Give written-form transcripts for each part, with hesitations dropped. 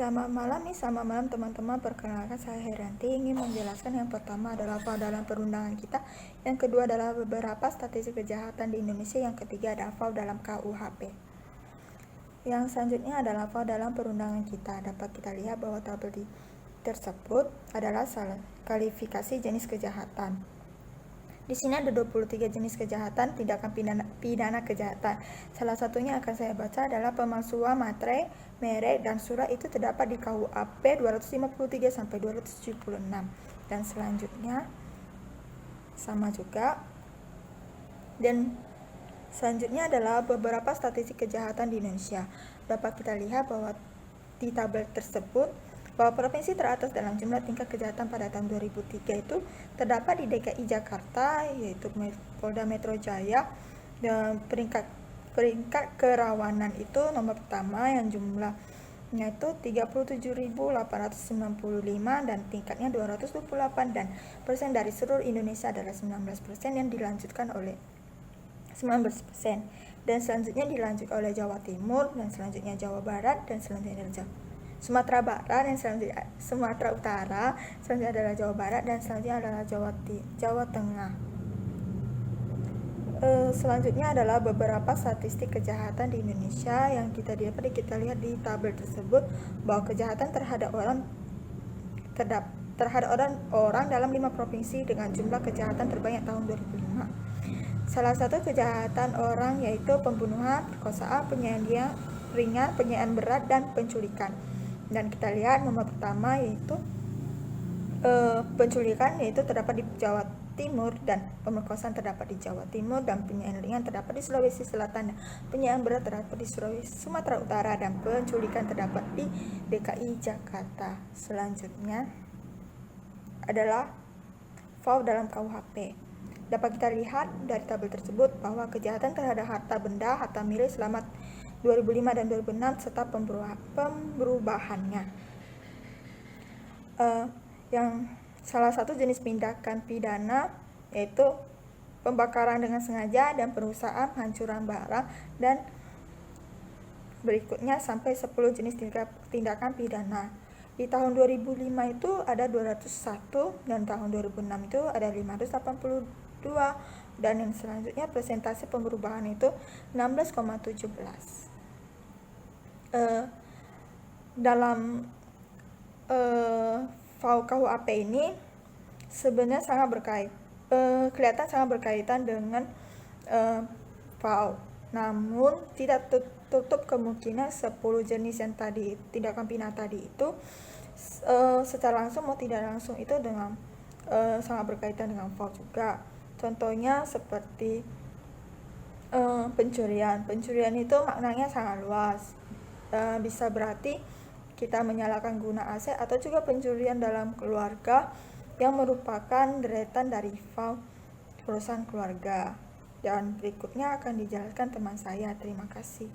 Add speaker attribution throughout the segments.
Speaker 1: Selamat malam teman-teman. Perkenalkan saya Heranti. Ingin menjelaskan yang pertama adalah FAU dalam perundangan kita, yang kedua adalah beberapa statistik kejahatan di Indonesia, yang ketiga adalah FAU dalam KUHP. Yang selanjutnya adalah FAU dalam perundangan kita. Dapat kita lihat bahwa tabel tersebut adalah kualifikasi jenis kejahatan. Di sini ada 23 jenis kejahatan, tindakan pidana kejahatan. Salah satunya akan saya baca adalah pemalsuan materai, merek, dan surat. Itu terdapat di KUHP 253 sampai 276. Dan selanjutnya sama juga. Dan selanjutnya adalah beberapa statistik kejahatan di Indonesia. Dapat kita lihat bahwa di tabel tersebut bahwa provinsi teratas dalam jumlah tingkat kejahatan pada tahun 2003 itu terdapat di DKI Jakarta, yaitu Polda Metro Jaya, dan peringkat kerawanan itu nomor pertama yang jumlahnya itu 37.895 dan tingkatnya 228, dan persen dari seluruh Indonesia adalah 19% yang dilanjutkan oleh 19%, dan selanjutnya dilanjut oleh Jawa Timur, dan selanjutnya Jawa Barat, dan selanjutnya Sumatera Barat, dan selanjutnya Sumatera Utara, selanjutnya adalah Jawa Barat, dan selanjutnya adalah Jawa Tengah. Selanjutnya adalah beberapa statistik kejahatan di Indonesia yang kita lihat di tabel tersebut, bahwa kejahatan terhadap orang dalam 5 provinsi dengan jumlah kejahatan terbanyak tahun 2005. Salah satu kejahatan orang yaitu pembunuhan, perkosaan, penganiayaan ringan, penganiayaan berat, dan penculikan. Dan kita lihat nomor pertama yaitu penculikan, yaitu terdapat di Jawa Timur, dan pemerkosaan terdapat di Jawa Timur, dan penganiayaan ringan terdapat di Sulawesi Selatan, dan penganiayaan berat terdapat di Sumatera Utara, dan penculikan terdapat di DKI Jakarta. Selanjutnya adalah FAU dalam KUHP. Dapat kita lihat dari tabel tersebut bahwa kejahatan terhadap harta benda, harta milik selama 2005 dan 2006 serta pemberubahannya. Yang salah satu jenis tindakan pidana yaitu pembakaran dengan sengaja dan perusahaan penghancuran barang, dan berikutnya sampai 10 jenis tindakan pidana. Di tahun 2005 itu ada 201, dan tahun 2006 itu ada 582, dan yang selanjutnya persentase pemberubahan itu 16,17. Dalam FAU KUHP ini sebenarnya kelihatan sangat berkaitan dengan FAU, namun tidak tutup kemungkinan 10 jenis yang tadi, tindakan pidana tadi itu secara langsung mau tidak langsung itu dengan sangat berkaitan dengan FAU juga. Contohnya seperti pencurian itu maknanya sangat luas. Bisa berarti kita menyalahkan guna aset, atau juga pencurian dalam keluarga yang merupakan deretan dari FAU perusahaan keluarga. Dan berikutnya akan dijelaskan teman saya. Terima kasih.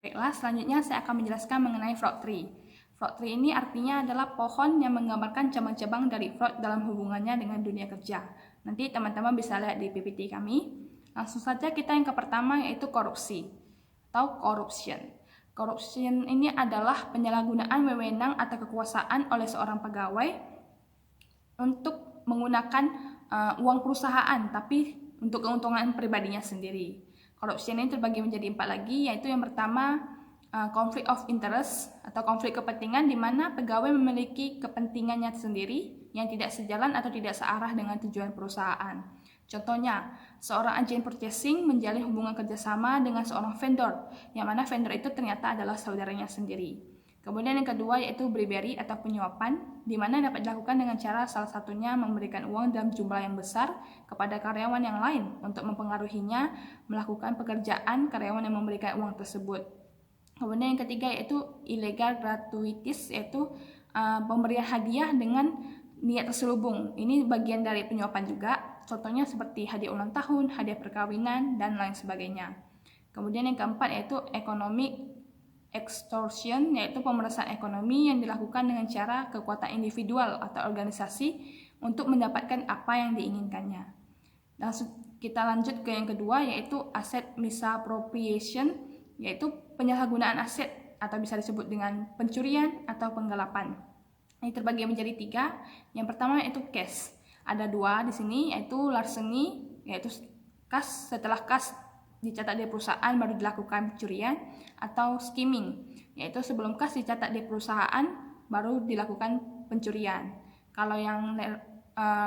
Speaker 2: Baiklah, selanjutnya saya akan menjelaskan mengenai fraud tree. Fraud tree ini artinya adalah pohon yang menggambarkan cabang-cabang dari fraud dalam hubungannya dengan dunia kerja. Nanti teman-teman bisa lihat di PPT kami. Langsung saja kita yang ke pertama, yaitu korupsi atau corruption. Corruption ini adalah penyalahgunaan wewenang atau kekuasaan oleh seorang pegawai untuk menggunakan uang perusahaan tapi untuk keuntungan pribadinya sendiri. Corruption ini terbagi menjadi 4 lagi, yaitu yang pertama conflict of interest atau konflik kepentingan, di mana pegawai memiliki kepentingannya sendiri yang tidak sejalan atau tidak searah dengan tujuan perusahaan. Contohnya, seorang agen purchasing menjalin hubungan kerjasama dengan seorang vendor, yang mana vendor itu ternyata adalah saudaranya sendiri. Kemudian yang kedua yaitu bribery atau penyuapan, di mana dapat dilakukan dengan cara salah satunya memberikan uang dalam jumlah yang besar kepada karyawan yang lain untuk mempengaruhinya melakukan pekerjaan karyawan yang memberikan uang tersebut. Kemudian yang ketiga yaitu illegal gratuities, yaitu pemberian hadiah dengan niat terselubung. Ini bagian dari penyuapan juga. Contohnya seperti hadiah ulang tahun, hadiah perkawinan, dan lain sebagainya. Kemudian yang keempat yaitu economic extortion, yaitu pemerasan ekonomi yang dilakukan dengan cara kekuatan individual atau organisasi untuk mendapatkan apa yang diinginkannya. Dan kita lanjut ke yang kedua yaitu asset misappropriation, yaitu penyalahgunaan aset atau bisa disebut dengan pencurian atau penggelapan. Ini terbagi menjadi 3. Yang pertama yaitu cash. Ada 2 di sini, yaitu larceny, yaitu kas setelah kas dicatat di perusahaan baru dilakukan pencurian, atau skimming, yaitu sebelum kas dicatat di perusahaan baru dilakukan pencurian. Kalau yang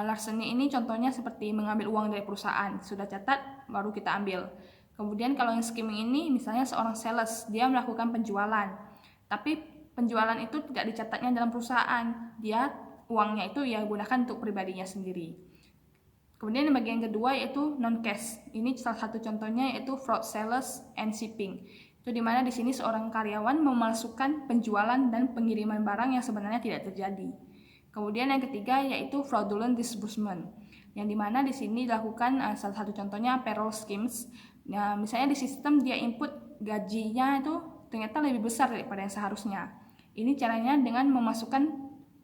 Speaker 2: larceny ini contohnya seperti mengambil uang dari perusahaan, sudah catat baru kita ambil. Kemudian kalau yang skimming ini misalnya seorang sales, dia melakukan penjualan, tapi penjualan itu tidak dicatatnya dalam perusahaan, dia uangnya itu ya gunakan untuk pribadinya sendiri. Kemudian yang bagian kedua yaitu non-cash. Ini salah satu contohnya yaitu fraud sales and shipping. Itu dimana di sini seorang karyawan memalsukan penjualan dan pengiriman barang yang sebenarnya tidak terjadi. Kemudian yang ketiga yaitu fraudulent disbursement, yang dimana di sini dilakukan salah satu contohnya payroll schemes. Nah, misalnya di sistem dia input gajinya itu ternyata lebih besar daripada yang seharusnya. Ini caranya dengan memasukkan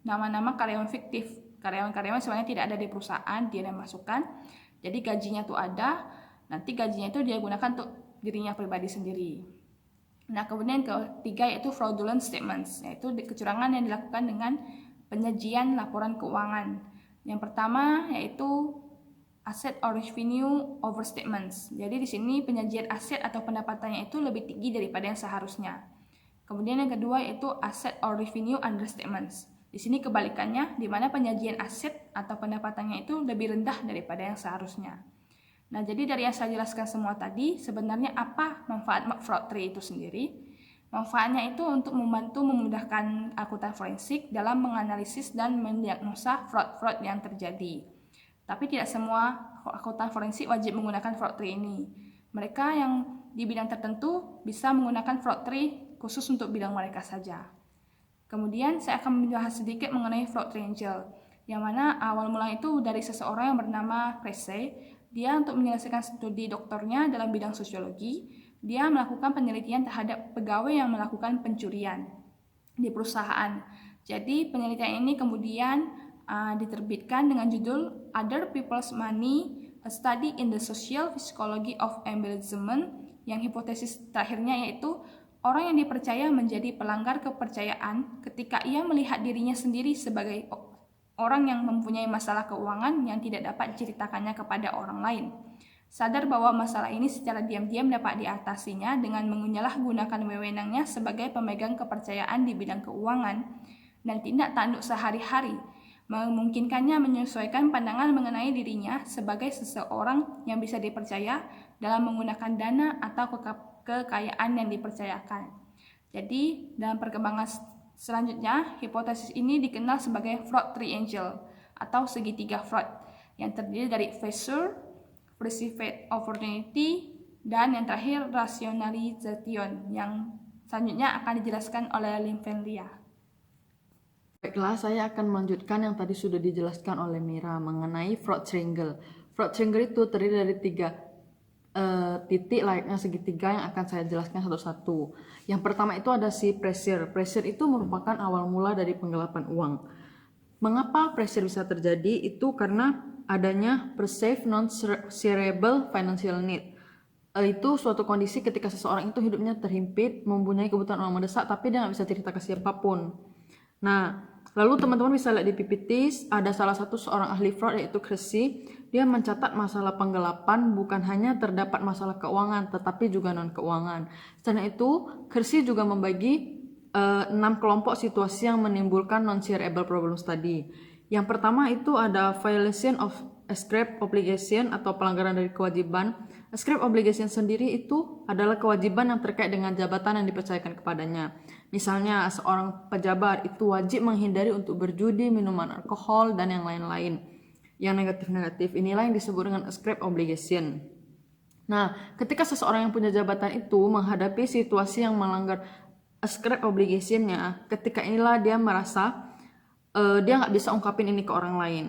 Speaker 2: nama-nama karyawan fiktif. Karyawan-karyawan sebenarnya tidak ada di perusahaan, dia yang masukkan. Jadi gajinya tuh ada, nanti gajinya itu dia gunakan untuk dirinya pribadi sendiri. Nah, kemudian ketiga yaitu fraudulent statements, yaitu kecurangan yang dilakukan dengan penyajian laporan keuangan. Yang pertama yaitu asset or revenue overstatements. Jadi di sini penyajian aset atau pendapatannya itu lebih tinggi daripada yang seharusnya. Kemudian yang kedua yaitu asset or revenue understatements. Di sini kebalikannya, di mana penyajian aset atau pendapatannya itu lebih rendah daripada yang seharusnya. Nah, jadi dari yang saya jelaskan semua tadi, sebenarnya apa manfaat fraud tree itu sendiri? Manfaatnya itu untuk membantu memudahkan akuntan forensik dalam menganalisis dan mendiagnosa fraud-fraud yang terjadi. Tapi tidak semua akuntan forensik wajib menggunakan fraud tree ini. Mereka yang di bidang tertentu bisa menggunakan fraud tree khusus untuk bidang mereka saja. Kemudian saya akan membahas sedikit mengenai fraud triangle, yang mana awal mula itu dari seseorang yang bernama Cressey. Dia untuk menyelesaikan studi doktornya dalam bidang sosiologi, dia melakukan penelitian terhadap pegawai yang melakukan pencurian di perusahaan. Jadi penelitian ini kemudian diterbitkan dengan judul Other People's Money, A Study in the Social Psychology of Embezzlement, yang hipotesis terakhirnya yaitu orang yang dipercaya menjadi pelanggar kepercayaan ketika ia melihat dirinya sendiri sebagai orang yang mempunyai masalah keuangan yang tidak dapat diceritakannya kepada orang lain. Sadar bahwa masalah ini secara diam-diam dapat diatasinya dengan menyalahgunakan wewenangnya sebagai pemegang kepercayaan di bidang keuangan dan tindak tanduk sehari-hari, memungkinkannya menyesuaikan pandangan mengenai dirinya sebagai seseorang yang bisa dipercaya dalam menggunakan dana atau kekayaan yang dipercayakan. Jadi, dalam perkembangan selanjutnya, hipotesis ini dikenal sebagai fraud triangle atau segitiga fraud yang terdiri dari fissure, perceived opportunity, dan yang terakhir rationalization, yang selanjutnya akan dijelaskan oleh Lim Fen Lia.
Speaker 3: Baiklah, saya akan melanjutkan yang tadi sudah dijelaskan oleh Mira mengenai fraud triangle. Fraud triangle itu terdiri dari 3 titik layaknya segitiga yang akan saya jelaskan satu-satu. Yang pertama itu ada si pressure. Pressure itu merupakan awal mula dari penggelapan uang. Mengapa pressure bisa terjadi? Itu karena adanya perceived non-shareable financial need. Itu suatu kondisi ketika seseorang itu hidupnya terhimpit, mempunyai kebutuhan uang mendesak, tapi dia nggak bisa cerita ke siapapun. Nah, lalu teman-teman bisa lihat di PPT, ada salah satu seorang ahli fraud yaitu Cressey. Dia mencatat masalah penggelapan bukan hanya terdapat masalah keuangan, tetapi juga non-keuangan. Selain itu, Cressey juga membagi 6 kelompok situasi yang menimbulkan non-shareable problems tadi. Yang pertama itu ada violation of ascribed obligation atau pelanggaran dari kewajiban. Ascribed obligation sendiri itu adalah kewajiban yang terkait dengan jabatan yang dipercayakan kepadanya. Misalnya seorang pejabat itu wajib menghindari untuk berjudi, minuman alkohol, dan yang lain-lain. Yang negatif-negatif inilah yang disebut dengan ascribed obligation. Nah, ketika seseorang yang punya jabatan itu menghadapi situasi yang melanggar ascribed obligation-nya, ketika inilah dia merasa dia nggak bisa ungkapin ini ke orang lain.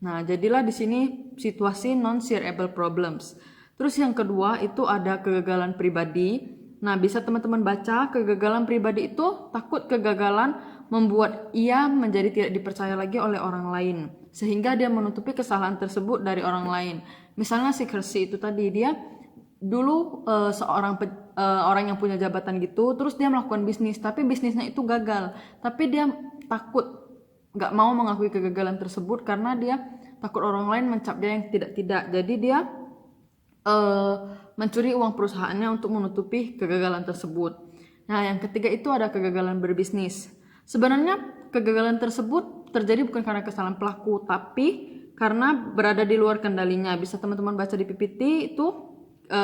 Speaker 3: Nah, jadilah di sini situasi non-shareable problems. Terus yang kedua itu ada kegagalan pribadi. Nah, bisa teman-teman baca, kegagalan pribadi itu takut kegagalan membuat ia menjadi tidak dipercaya lagi oleh orang lain, sehingga dia menutupi kesalahan tersebut dari orang lain. Misalnya si Cressey itu tadi, dia dulu orang yang punya jabatan gitu, terus dia melakukan bisnis, tapi bisnisnya itu gagal, tapi dia takut, nggak mau mengakui kegagalan tersebut karena dia takut orang lain mencap dia yang tidak-tidak. Jadi dia mencuri uang perusahaannya untuk menutupi kegagalan tersebut. Nah, yang ketiga itu ada kegagalan berbisnis. Sebenarnya kegagalan tersebut terjadi bukan karena kesalahan pelaku, tapi karena berada di luar kendalinya. Bisa teman-teman baca di PPT itu,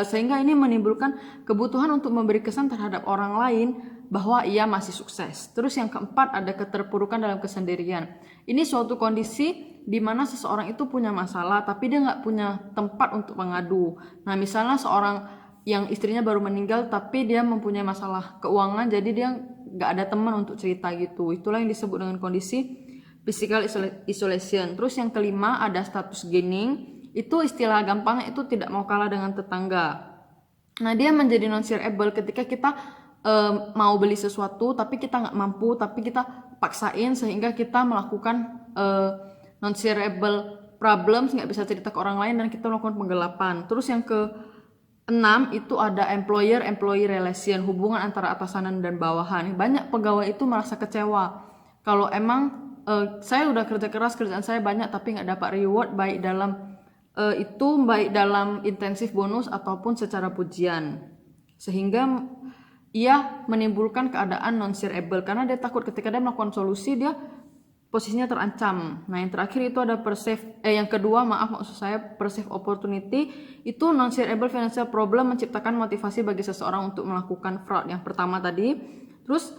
Speaker 3: sehingga ini menimbulkan kebutuhan untuk memberi kesan terhadap orang lain bahwa ia masih sukses. Terus yang keempat ada keterpurukan dalam kesendirian. Ini suatu kondisi di mana seseorang itu punya masalah tapi dia nggak punya tempat untuk mengadu. Nah, misalnya seorang yang istrinya baru meninggal tapi dia mempunyai masalah keuangan, jadi dia nggak ada teman untuk cerita gitu. Itulah yang disebut dengan kondisi physical isolation. Terus yang kelima ada status gaining. Itu istilah gampangnya itu tidak mau kalah dengan tetangga. Nah, dia menjadi non-shareable ketika kita mau beli sesuatu tapi kita nggak mampu, tapi kita paksain sehingga kita melakukan non-shareable problems, nggak bisa cerita ke orang lain dan kita melakukan penggelapan. Terus yang ke-6 itu ada employer-employee relation, hubungan antara atasan dan bawahan. Banyak pegawai itu merasa kecewa kalau emang saya udah kerja keras, kerjaan saya banyak tapi nggak dapat reward, baik dalam intensif bonus ataupun secara pujian, sehingga ia menimbulkan keadaan non-shareable karena dia takut ketika dia melakukan solusi dia posisinya terancam. Nah, yang terakhir itu ada perceived opportunity. Itu non-shareable financial problem menciptakan motivasi bagi seseorang untuk melakukan fraud. Yang pertama tadi. Terus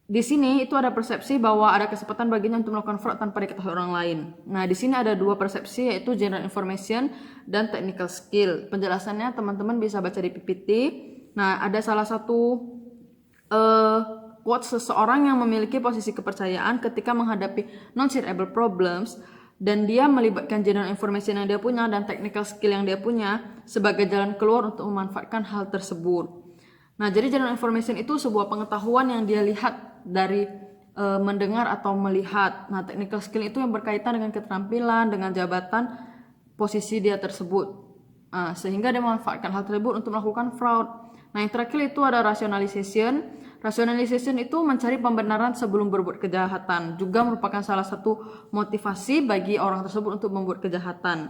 Speaker 3: di sini itu ada persepsi bahwa ada kesempatan baginya untuk melakukan fraud tanpa diketahui orang lain. Nah, di sini ada dua persepsi, yaitu general information dan technical skill. Penjelasannya teman-teman bisa baca di PPT. Nah, ada salah satu quote seseorang yang memiliki posisi kepercayaan ketika menghadapi non-shareable problems dan dia melibatkan general information yang dia punya dan technical skill yang dia punya sebagai jalan keluar untuk memanfaatkan hal tersebut. Nah, jadi general information itu sebuah pengetahuan yang dia lihat dari mendengar atau melihat. Nah, technical skill itu yang berkaitan dengan keterampilan, dengan jabatan, posisi dia tersebut. Sehingga dia memanfaatkan hal tersebut untuk melakukan fraud. Nah, yang terakhir itu ada rationalization. Rationalization itu mencari pembenaran sebelum berbuat kejahatan. Juga merupakan salah satu motivasi bagi orang tersebut untuk membuat kejahatan.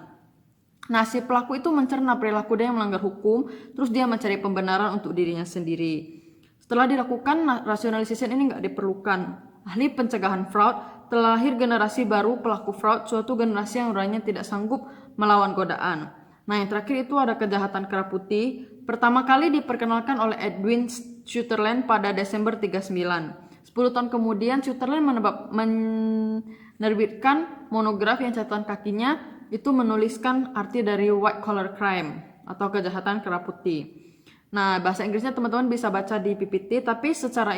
Speaker 3: Nah, si pelaku itu mencerna perilaku dia yang melanggar hukum, terus dia mencari pembenaran untuk dirinya sendiri. Setelah dilakukan, rationalization ini nggak diperlukan. Ahli pencegahan fraud, telah lahir generasi baru pelaku fraud, suatu generasi yang urainya tidak sanggup melawan godaan. Nah, yang terakhir itu ada kejahatan kera putih. Pertama kali diperkenalkan oleh Edwin Sutherland pada Desember 39. 10 tahun kemudian Sutherland menerbitkan monograf yang catatan kakinya itu menuliskan arti dari white collar crime atau kejahatan kera putih. Nah, bahasa Inggrisnya teman-teman bisa baca di PPT, tapi secara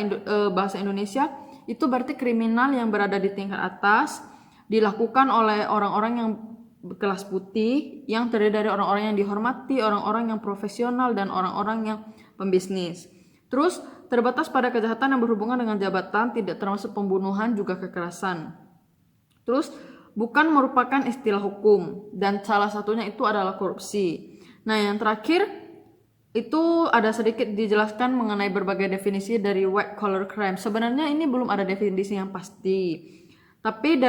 Speaker 3: bahasa Indonesia itu berarti kriminal yang berada di tingkat atas dilakukan oleh orang-orang yang berkelas putih yang terdiri dari orang-orang yang dihormati, orang-orang yang profesional dan orang-orang yang pembisnis. Terus terbatas pada kejahatan yang berhubungan dengan jabatan, tidak termasuk pembunuhan juga kekerasan. Terus bukan merupakan istilah hukum dan salah satunya itu adalah korupsi. Nah, yang terakhir itu ada sedikit dijelaskan mengenai berbagai definisi dari white collar crime. Sebenarnya ini belum ada definisi yang pasti, tapi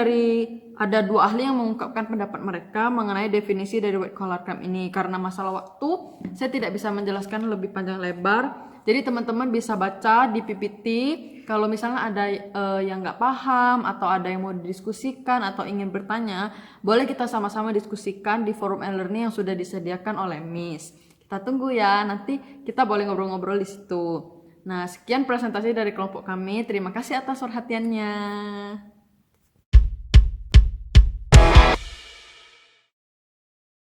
Speaker 3: ada dua ahli yang mengungkapkan pendapat mereka mengenai definisi dari white collar crime ini. Karena masalah waktu, saya tidak bisa menjelaskan lebih panjang lebar. Jadi teman-teman bisa baca di PPT. Kalau misalnya ada yang nggak paham atau ada yang mau didiskusikan atau ingin bertanya, boleh kita sama-sama diskusikan di forum e-learning yang sudah disediakan oleh Miss. Kita tunggu ya, nanti kita boleh ngobrol-ngobrol di situ. Nah, sekian presentasi dari kelompok kami. Terima kasih atas perhatiannya.